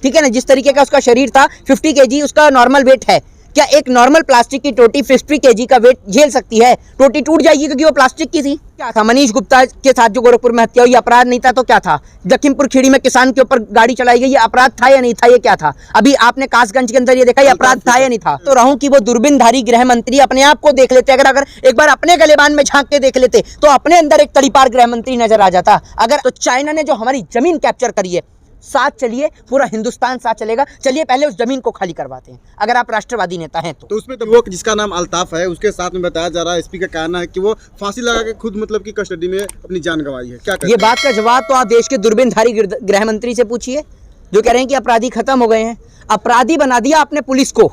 ठीक है ना, जिस तरीके का उसका शरीर था 50 केजी उसका नॉर्मल वेट है। क्या एक नॉर्मल प्लास्टिक की टोटी 50 केजी का वेट झेल सकती है? टोटी टूट जाएगी क्योंकि वो प्लास्टिक की थी। क्या था मनीष गुप्ता के साथ जो गोरखपुर में हत्या हुई, अपराध नहीं था तो क्या था? लखीमपुर खीरी में किसान के ऊपर गाड़ी चलाई गई, ये अपराध था या नहीं था? ये क्या था? अभी आपने कासगंज के अंदर ये देखा, ये अपराध था या नहीं था? तो रहूं कि वो दूरबीनधारी गृह मंत्री अपने आप को देख लेते, अगर एक बार अपने गलेबान में झांक के देख लेते तो अपने अंदर एक तड़ीपार गृह मंत्री नजर आ जाता। अगर तो चाइना ने जो हमारी जमीन कैप्चर करी है, साथ चलिए, पूरा हिंदुस्तान साथ चलेगा। चलिए पहले उस जमीन को खाली करवाते हैं, अगर आप राष्ट्रवादी नेता हैं तो उसमें तो वो जिसका नाम अल्ताफ है, उसके साथ में बताया जा रहा है, एसपी का कहना है कि वो फांसी लगा के खुद मतलब की कस्टडी में अपनी जान गंवाई है। क्या ये बात का जवाब तो आप देश के दूरबीनधारी गृह मंत्री से पूछिए, जो कह रहे हैं कि अपराधी खत्म हो गए हैं। अपराधी बना दिया आपने पुलिस को।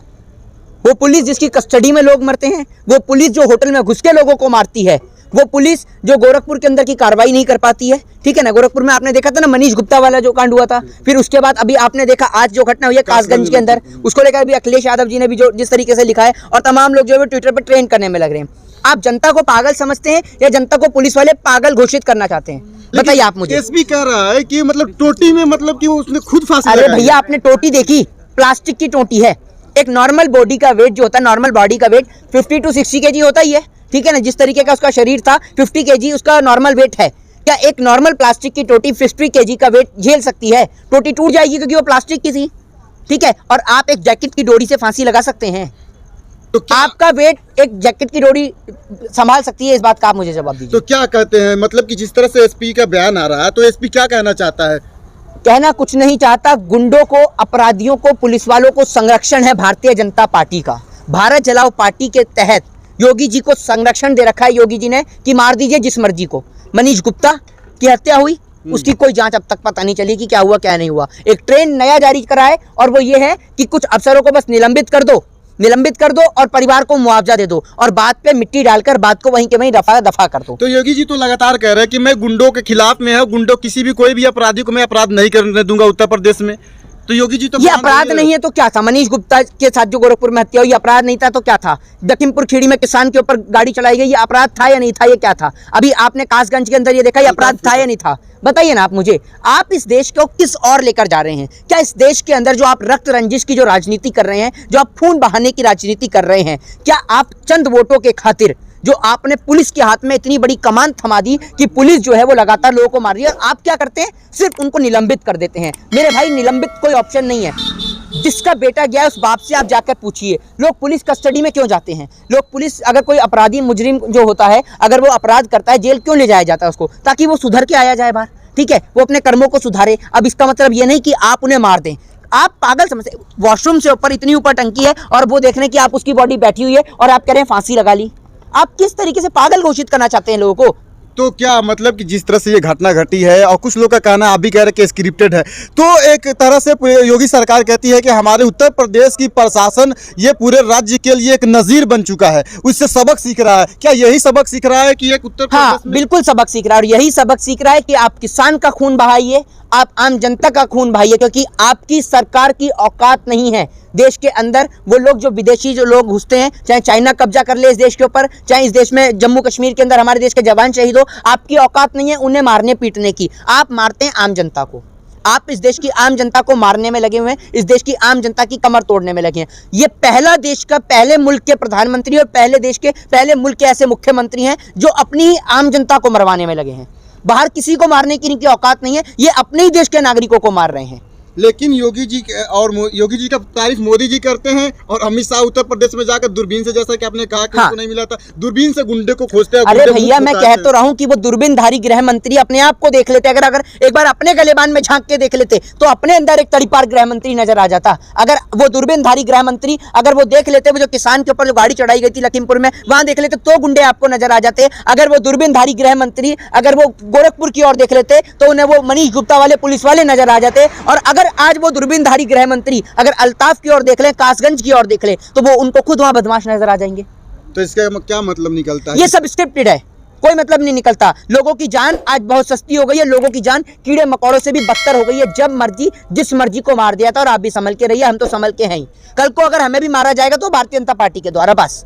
वो पुलिस जिसकी कस्टडी में लोग मरते हैं, वो पुलिस जो होटल में घुस के लोगों को मारती है, वो पुलिस जो गोरखपुर के अंदर की कार्रवाई नहीं कर पाती है। ठीक है ना, गोरखपुर में आपने देखा था ना मनीष गुप्ता वाला जो कांड हुआ था, फिर उसके बाद अभी आपने देखा आज जो घटना हुई है कासगंज के अंदर, उसको लेकर अभी अखिलेश यादव जी ने भी जो जिस तरीके से लिखा है, और तमाम लोग जो है ट्विटर पर ट्रेंड करने में लग रहे हैं। आप जनता को पागल समझते हैं या जनता को पुलिस वाले पागल घोषित करना चाहते हैं? बताइए आप मुझे। एसपी कह रहा है कि मतलब टोटी में मतलब कि उसने खुद फांसी। अरे भैया, आपने टोटी देखी? प्लास्टिक की टोटी है। एक नॉर्मल बॉडी का वेट जो होता है, नॉर्मल बॉडी का वेट 50 to 60 केजी होता ही है। ठीक है ना, जिस तरीके का उसका शरीर था 50 केजी उसका नॉर्मल वेट है। क्या एक नॉर्मल प्लास्टिक की टोटी 50 केजी का वेट झेल सकती है? टोटी टूट जाएगी क्योंकि वो प्लास्टिक की थी। ठीक है, और आप एक जैकेट की डोरी से फांसी लगा सकते हैं? तो क्या आपका वेट एक जैकेट की डोरी संभाल सकती है? इस बात का आप मुझे जवाब दीजिए। तो क्या कहते हैं, मतलब कि जिस तरह से एसपी का बयान आ रहा है, तो एसपी क्या कहना चाहता है? कहना कुछ नहीं चाहता। गुंडों को, अपराधियों को, पुलिस वालों को संरक्षण है भारतीय जनता पार्टी का। भारत जलाओ पार्टी के तहत योगी जी को संरक्षण दे रखा है योगी जी ने कि मार दीजिए जिस मर्जी को। मनीष गुप्ता की हत्या हुई, उसकी कोई जांच अब तक पता नहीं चली कि क्या हुआ क्या नहीं हुआ। एक ट्रेंड नया जारी करा है, और वो ये है कि कुछ अफसरों को बस निलंबित कर दो और परिवार को मुआवजा दे दो, और बात पे मिट्टी डालकर बात को वहीं के वहीं रफा दफा कर दो। तो योगी जी तो लगातार कह रहे हैं कि मैं गुंडों के खिलाफ में है, गुंडों किसी भी कोई भी अपराधी को मैं अपराध नहीं करने दूंगा उत्तर प्रदेश में। तो योगी जी तो ये अपराध नहीं है तो क्या था? मनीष गुप्ता के साथ जो गोरखपुर में हत्या हुई, अपराध नहीं था तो क्या था? लखीमपुर खीरी में किसान के ऊपर गाड़ी चलाई गई, ये अपराध था या नहीं था? ये क्या था? अभी आपने कासगंज के अंदर ये देखा, ये अपराध था या नहीं था? बताइए ना आप मुझे। आप इस देश को किस ओर लेकर जा रहे हैं? क्या इस देश के अंदर जो आप रक्त रंजिश की जो राजनीति कर रहे हैं, जो आप खून बहाने की राजनीति कर रहे हैं, क्या आप चंद वोटों के खातिर जो आपने पुलिस के हाथ में इतनी बड़ी कमान थमा दी कि पुलिस जो है वो लगातार लोगों को मार रही है, और आप क्या करते हैं? सिर्फ उनको निलंबित कर देते हैं। मेरे भाई, निलंबित कोई ऑप्शन नहीं है। जिसका बेटा गया उस बाप से आप जाकर पूछिए, लोग पुलिस कस्टडी में क्यों जाते हैं? लोग पुलिस, अगर कोई अपराधी मुजरिम जो होता है, अगर वो अपराध करता है, जेल क्यों ले जाया जाता है उसको? ताकि वो सुधर के आया जाए बाहर। ठीक है, वो अपने कर्मों को सुधारे। अब इसका मतलब ये नहीं कि आप उन्हें मार दें। आप पागल समझते, वॉशरूम से ऊपर इतनी ऊपर टंकी है और वो देख रहे हैं कि आप उसकी बॉडी बैठी हुई है और आप कह रहे हैं फांसी लगा ली। आप किस तरीके से पागल घोषित करना चाहते हैं लोगों को? तो क्या मतलब कि जिस तरह से ये घटना घटी है, और कुछ लोग का कहना आप भी कह रहे हैं कि स्क्रिप्टेड है, तो एक तरह से योगी सरकार कहती है कि हमारे उत्तर प्रदेश की प्रशासन ये पूरे राज्य के लिए एक नजीर बन चुका है, उससे सबक सीख रहा है। क्या यही सबक सीख रहा है कि एक उत्तर प्रदेश हाँ, बिल्कुल सबक सीख रहा है, और यही सबक सीख रहा है कि आप किसान का खून बहाइए, आप आम जनता का खून बहाइए, क्योंकि आपकी सरकार की औकात नहीं है देश के अंदर। वो लोग जो विदेशी जो लोग घुसते हैं, चाहे चाइना कब्जा कर ले इस देश के ऊपर, चाहे इस देश में जम्मू कश्मीर के अंदर हमारे देश के जवान शहीद हो, आपकी औकात नहीं है उन्हें मारने पीटने की। आप मारते हैं आम जनता को। आप इस देश की आम जनता को मारने में लगे हुए हैं, इस देश की आम जनता की कमर तोड़ने में लगे हैं। ये पहला देश का, पहले मुल्क के प्रधानमंत्री और पहले देश के, पहले मुल्क के ऐसे मुख्यमंत्री हैं जो अपनी ही आम जनता को मरवाने में लगे हैं। बाहर किसी को मारने की इनकी औकात नहीं है, ये अपने ही देश के नागरिकों को मार रहे हैं। लेकिन योगी जी का तारीफ मोदी जी करते हैं, और अमित शाह उत्तर प्रदेश में जाकर दूरबीन से, जैसा कि आपने कहा कि उनको नहीं मिला था, दूरबीन से गुंडे को खोजते हैं। अरे भैया, मैं कह तो रहा हूं कि वो दूरबीनधारी गृह मंत्री अपने आप को देख लेते। अगर एक बार अपने गलेबान में झांक के देख लेते तो अपने अंदर एक तड़ीपार गृह मंत्री नजर आ जाता। अगर वो दूरबीनधारी गृह मंत्री अगर वो देख लेते, वो जो किसान के ऊपर जो गाड़ी चढ़ाई गई थी लखीमपुर में, वहां देख लेते तो गुंडे आपको नजर आ जाते। अगर वो दूरबीनधारी गृह मंत्री अगर वो गोरखपुर की ओर देख लेते तो उन्हें वो मनीष गुप्ता वाले पुलिस वाले नजर आ जाते। और अगर आज वो दूरबीनधारी गृह मंत्री अगर अल्ताफ की ओर देख लें, कासगंज की ओर देख लें, तो वो उनको खुद वहां बदमाश नजर आ जाएंगे। तो इसका क्या मतलब निकलता है? ये सब स्क्रिप्टेड है, कोई मतलब नहीं निकलता। लोगों की जान आज बहुत सस्ती हो गई है, लोगों की जान कीड़े मकोड़ों से भी बदतर हो गई है। जब मर्जी जिस मर्जी को मार दिया था, और आप भी संभल के रहिए, हम तो संभल के हैं ही। कल को अगर हमें भी मारा जाएगा तो भारतीय जनता पार्टी के द्वारा। बस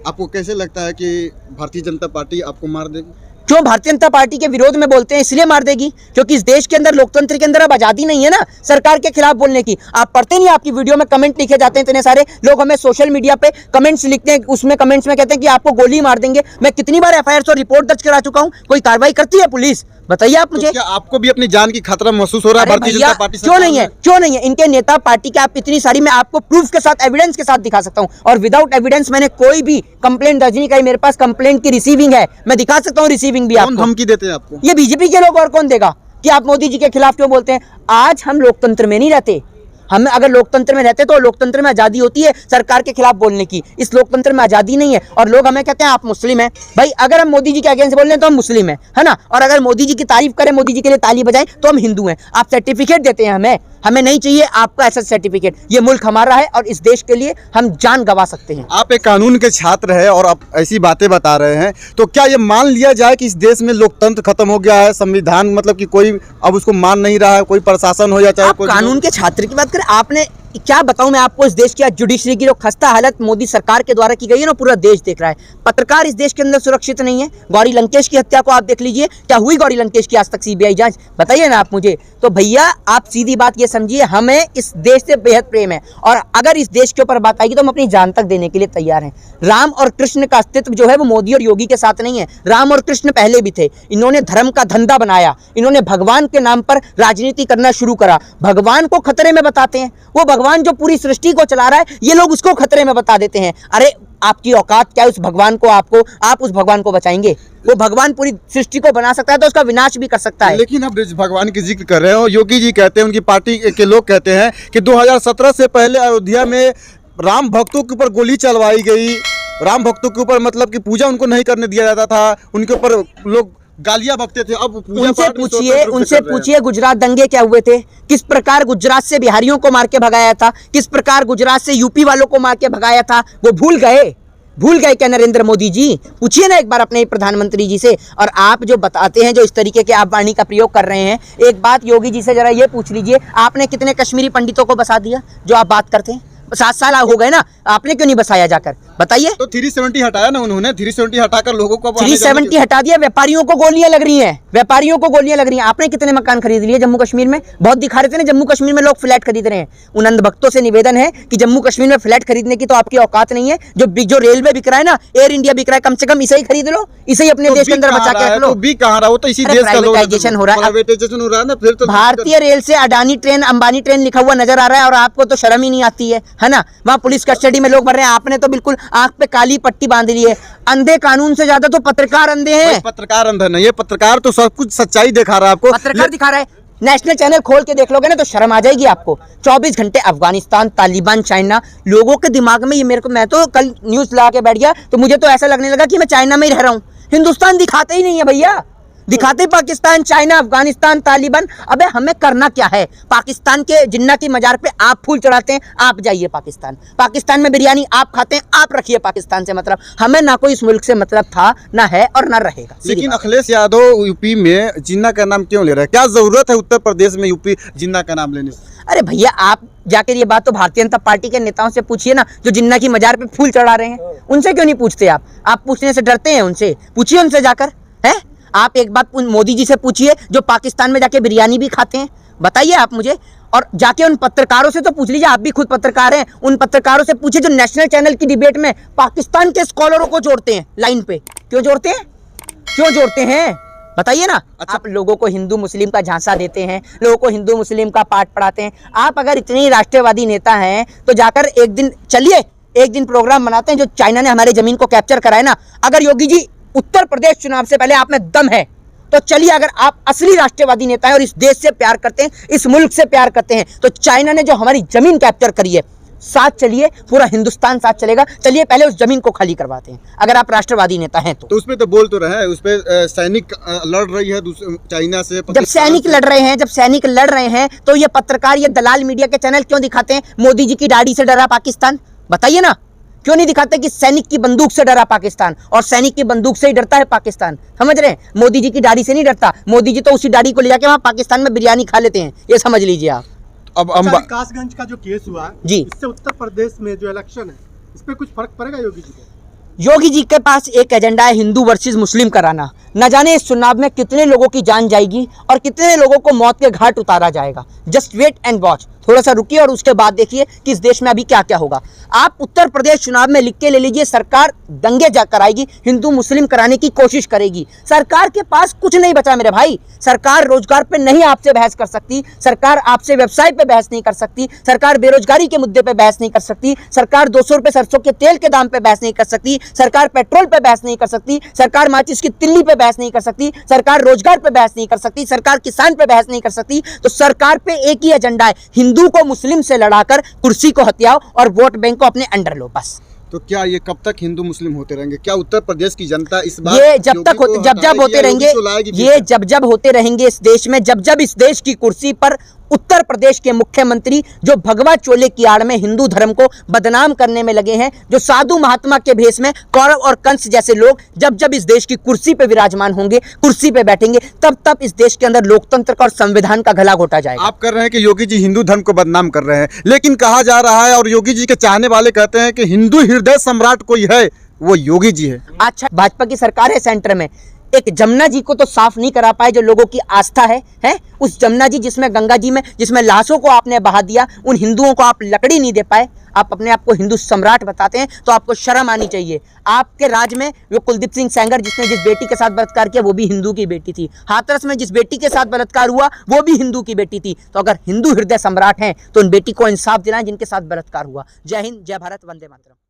आपको कैसे लगता है कि भारतीय जनता पार्टी आपको मार देगी? क्यों भारतीय जनता पार्टी के विरोध में बोलते हैं? इसलिए मार देगी क्योंकि इस देश के अंदर, लोकतंत्र के अंदर अब आजादी नहीं है ना सरकार के खिलाफ बोलने की। आप पढ़ते नहीं, आपकी वीडियो में कमेंट लिखे जाते हैं, इतने सारे लोग हमें सोशल मीडिया पे कमेंट्स लिखते हैं, उसमें कमेंट्स में कहते हैं कि आपको गोली मार देंगे। मैं कितनी बार एफआईआर और रिपोर्ट दर्ज करा चुका हूं, कोई कार्रवाई करती है पुलिस? बताइए आप मुझे। तो क्या आपको भी अपनी जान की खतरा महसूस हो रहा है अरे भारतीय भैया, जनता पार्टी क्यों नहीं है? क्यों नहीं है? इनके नेता पार्टी के आप इतनी सारी, मैं आपको प्रूफ के साथ, एविडेंस के साथ दिखा सकता हूं, और विदाउट एविडेंस मैंने कोई भी कंप्लेंट दर्ज नहीं कराई। मेरे पास कंप्लेंट की रिसीविंग है, मैं दिखा सकता हूं रिसीविंग भी। कौन आपको धमकी देते हैं आपको? ये बीजेपी के लोग, और कौन देगा? कि आप मोदी जी के खिलाफ क्यों बोलते हैं? आज हम लोकतंत्र में नहीं रहते। हम अगर लोकतंत्र में रहते तो लोकतंत्र में आजादी होती है सरकार के खिलाफ बोलने की। इस लोकतंत्र में आजादी नहीं है, और लोग हमें कहते हैं आप मुस्लिम हैं। भाई अगर हम मोदी जी के अगेंस्ट बोल रहे हैं तो हम मुस्लिम हैं, है ना? और अगर मोदी जी की तारीफ करें, मोदी जी के लिए ताली बजाएं, तो हम हिंदू हैं। आप सर्टिफिकेट देते हैं हमें, हमें नहीं चाहिए आपका ऐसा सर्टिफिकेट। ये मुल्क हमारा है और इस देश के लिए हम जान गंवा सकते हैं। आप एक कानून के छात्र हैं और आप ऐसी बातें बता रहे हैं, तो क्या ये मान लिया जाए कि इस देश में लोकतंत्र खत्म हो गया है? संविधान मतलब कि कोई अब उसको मान नहीं रहा है, कोई प्रशासन हो या चाहे आप कोई कानून के छात्र की बात करें, आपने क्या बताऊं मैं आपको? इस देश की आज जुडिशरी की जो खस्ता हालत मोदी सरकार के द्वारा की गई है ना, पूरा देश देख रहा है। पत्रकार इस देश के अंदर सुरक्षित नहीं है। गौरी लंकेश की हत्या को आप देख लीजिए, क्या हुई गौरी लंकेश की आज तक सीबीआई जांच? बताइए ना आप मुझे। तो भैया आप सीधी बात ये समझिए, हमें इस देश से बेहद प्रेम है, और अगर इस देश के ऊपर बात आएगी तो हम अपनी जान तक देने के लिए तैयार हैं। राम और कृष्ण का अस्तित्व जो है वो मोदी और योगी के साथ नहीं है। राम और कृष्ण पहले भी थे। इन्होंने धर्म का धंधा बनाया, इन्होंने भगवान के नाम पर राजनीति करना शुरू करा। भगवान को खतरे में बताते हैं। वो भगवान जो पूरी सृष्टि को चला रहा है, ये लोग उसको खतरे में बता देते हैं। अरे आपकी औकात क्या है उस भगवान को? आप उस भगवान को बचाएंगे? वो भगवान पूरी सृष्टि को बना सकता है तो उसका विनाश भी कर सकता है। लेकिन आप भगवान की जिक्र कर रहे हो, योगी जी कहते हैं, उनकी पार्टी के लोग कहते हैं कि 2017 से पहले अयोध्या में राम भक्तों के ऊपर गोली चलवाई गई। राम भक्तों के ऊपर मतलब कि पूजा उनको नहीं करने दिया जाता था, उनके ऊपर लोग गालियां बकते थे। अब उनसे पूछिए गुजरात दंगे क्या हुए थे? किस प्रकार गुजरात से बिहारियों को मार के भगाया था? किस प्रकार गुजरात से यूपी वालों को मार के भगाया था? वो भूल गए क्या नरेंद्र मोदी जी? पूछिए ना एक बार अपने प्रधानमंत्री जी से। और आप जो बताते हैं, जो इस तरीके के आप वाणी का प्रयोग कर रहे हैं, एक बात योगी जी से जरा ये पूछ लीजिए, आपने कितने कश्मीरी पंडितों को बसा दिया जो आप बात करते हैं? 7 साल हो गए ना, आपने क्यों नहीं बसाया जाकर? बताइए। तो 370 हटाया ना उन्होंने, 370 हटाकर लोगों को 370 हटा दिया। व्यापारियों को गोलियां लग रही हैं, व्यापारियों को गोलियां लग रही हैं। आपने कितने मकान खरीद लिए जम्मू कश्मीर में? बहुत दिखा रहे थे ना, जम्मू कश्मीर में लोग फ्लैट खरीद रहे हैं। उन अंध भक्तों से निवेदन है कि जम्मू कश्मीर में फ्लैट खरीदने की तो आपकी औकात नहीं है। जो रेलवे बिक रहा है ना, एयर इंडिया बिक रहा है, कम से कम इसे ही खरीद लो, इसे ही अपने देश के अंदर बचा के रख लो। तो भी कहां रहा, वो तो इसी देश का प्राइवेटाइजेशन हो रहा है ना। फिर तो भारतीय रेल से अडानी ट्रेन, अंबानी ट्रेन लिखा हुआ नजर आ रहा है, और आपको तो शर्म ही नहीं आती है ना? वहां पुलिस कस्टडी में लोग मर रहे हैं, आपने तो बिल्कुल आंख पे काली पट्टी बांध ली है। अंधे कानून से ज्यादा तो पत्रकार अंधे हैं। पत्रकार अंधे नहीं, ये पत्रकार तो सब कुछ सच्चाई दिखा रहा है आपको। पत्रकार दिखा रहा है। नेशनल चैनल खोल के देख लोगे ना तो शर्म आ जाएगी आपको। 24 घंटे अफगानिस्तान, तालिबान, चाइना, लोगों के दिमाग में ये मैं तो कल न्यूज ला के बैठ गया तो मुझे तो ऐसा लगने लगा कि मैं चाइना में ही रह रहा हूँ। हिंदुस्तान दिखाते ही नहीं है भैया, दिखाते पाकिस्तान, चाइना, अफगानिस्तान, तालिबान। अबे हमें करना क्या है? पाकिस्तान के जिन्ना की मजार पे आप फूल चढ़ाते हैं, आप जाइए पाकिस्तान में बिरयानी आप खाते हैं, आप रखिए पाकिस्तान से मतलब। हमें ना कोई इस मुल्क से मतलब था, ना है और ना रहेगा। लेकिन अखिलेश यादव यूपी में जिन्ना का नाम क्यों ले रहे हैं? क्या जरूरत है उत्तर प्रदेश में यूपी जिन्ना का नाम लेने से? अरे भैया आप जाकर ये बात तो भारतीय जनता पार्टी के नेताओं से पूछिए ना, जो जिन्ना की मजार पे फूल चढ़ा रहे हैं। उनसे क्यों नहीं पूछते आप पूछने से डरते हैं? उनसे पूछिए, उनसे जाकर। है आप एक बात मोदी जी से पूछिए जो पाकिस्तान में जाके बिरयानी भी खाते हैं। बताइए आप मुझे। और जाके उन पत्रकारों से तो पूछ लीजिए, आप भी खुद पत्रकार हैं, उन पत्रकारों से पूछिए जो नेशनल चैनल की डिबेट में पाकिस्तान के स्कॉलरों को जोड़ते हैं लाइन पे। क्यों जोड़ते हैं बताइए ना। अच्छा। आप लोगों को हिंदू मुस्लिम का झांसा देते हैं, लोगों को हिंदू मुस्लिम का पाठ पढ़ाते हैं। आप अगर इतने ही राष्ट्रवादी नेता हैं तो जाकर एक दिन प्रोग्राम बनाते हैं, जो चाइना ने हमारे जमीन को कैप्चर करा है ना। अगर योगी जी उत्तर प्रदेश चुनाव से पहले आप में दम है तो चलिए, अगर आप असली राष्ट्रवादी नेता हैं और इस देश से प्यार करते हैं, इस मुल्क से प्यार करते हैं, तो चाइना ने जो हमारी जमीन कैप्चर करी है, साथ चलिए, पूरा हिंदुस्तान साथ चलेगा। चलिए पहले उस जमीन को खाली करवाते हैं, अगर आप राष्ट्रवादी नेता हैं तो उसमें तो बोल तो रहे हैं, उसपे सैनिक लड़ रही है चाइना से। जब सैनिक लड़ रहे हैं तो ये पत्रकार, ये दलाल मीडिया के चैनल क्यों दिखाते हैं मोदी जी की दाढ़ी से डरा पाकिस्तान? बताइए ना, क्यों नहीं दिखाते कि सैनिक की बंदूक से डरा पाकिस्तान, और सैनिक की बंदूक से ही डरता है पाकिस्तान? समझ रहे हैं? मोदी जी की दाढ़ी से नहीं डरता। मोदी जी तो उसी दाढ़ी को ले जाके वहां पाकिस्तान में बिरयानी खा लेते हैं, ये समझ लीजिए आप। अब कासगंज का जो केस हुआ जी, इससे उत्तर प्रदेश में जो इलेक्शन है, इस पे कुछ फर्क पड़ेगा योगी जी को? योगी जी के पास एक एजेंडा है हिंदू वर्सेस मुस्लिम कराना। न जाने इस चुनाव में कितने लोगों की जान जाएगी और कितने लोगों को मौत के घाट उतारा जाएगा। Just wait and watch. थोड़ा सा रुकिए और उसके बाद देखिए कि इस देश में अभी क्या क्या होगा। आप उत्तर प्रदेश चुनाव में लिख के ले लीजिए, सरकार दंगे जा कराएगी, हिंदू मुस्लिम कराने की कोशिश करेगी। सरकार के पास कुछ नहीं बचा मेरे भाई। सरकार रोजगार पे नहीं आपसे बहस कर सकती, सरकार आपसे व्यवसाय पे बहस नहीं कर सकती, सरकार बेरोजगारी के मुद्दे पे बहस नहीं कर सकती, सरकार 200 रुपए सरसों के तेल के दाम पे बहस नहीं कर सकती, सरकार पेट्रोल पे बहस नहीं कर सकती, सरकार माचिस की तिल्ली पे बहस नहीं कर सकती, सरकार रोजगार पे बहस नहीं कर सकती, सरकार किसान पे बहस नहीं कर सकती। तो सरकार पे एक ही एजेंडा है, हिंदू को मुस्लिम से लड़ाकर कुर्सी को हथियाओ और वोट बैंक को अपने अंडर लो, बस। तो क्या ये कब तक हिंदू मुस्लिम होते रहेंगे? क्या उत्तर प्रदेश की जनता इस बार ये जब तक होते जब होते रहेंगे, ये जब होते रहेंगे इस देश में, जब इस देश की कुर्सी पर उत्तर प्रदेश के मुख्यमंत्री जो भगवा चोले की आड़ में हिंदू धर्म को बदनाम करने में लगे हैं, जो साधु महात्मा के भेष में कौरव और कंस जैसे लोग जब इस देश की कुर्सी पे विराजमान होंगे, कुर्सी पे बैठेंगे, तब इस देश के अंदर लोकतंत्र का और संविधान का गला घोटा जाएगा। आप कर रहे हैं कि योगी जी हिंदू धर्म को बदनाम कर रहे हैं, लेकिन कहा जा रहा है और योगी जी के चाहने वाले कहते हैं कि हिंदू हृदय सम्राट कोई है, वो योगी जी है। अच्छा, भाजपा की सरकार है सेंटर में, एक जमुना जी को तो साफ नहीं करा पाए जो लोगों की आस्था है उस जमुना जी जिसमें गंगा जी में जिसमें लाशों को आपने बहा दिया, उन हिंदुओं को आप लकड़ी नहीं दे पाए। आप अपने आप को हिंदू सम्राट बताते हैं तो आपको शर्म आनी चाहिए। आपके राज में वो कुलदीप सिंह सेंगर जिसने जिस बेटी के साथ बलात्कार किया वो भी हिंदू की बेटी थी। हाथरस में जिस बेटी के साथ बलात्कार हुआ वो भी हिंदू की बेटी थी। तो अगर हिंदू हृदय सम्राट हैं तो उन बेटी को इंसाफ दिलाएं जिनके साथ बलात्कार हुआ। जय हिंद, जय भारत, वंदे मातरम।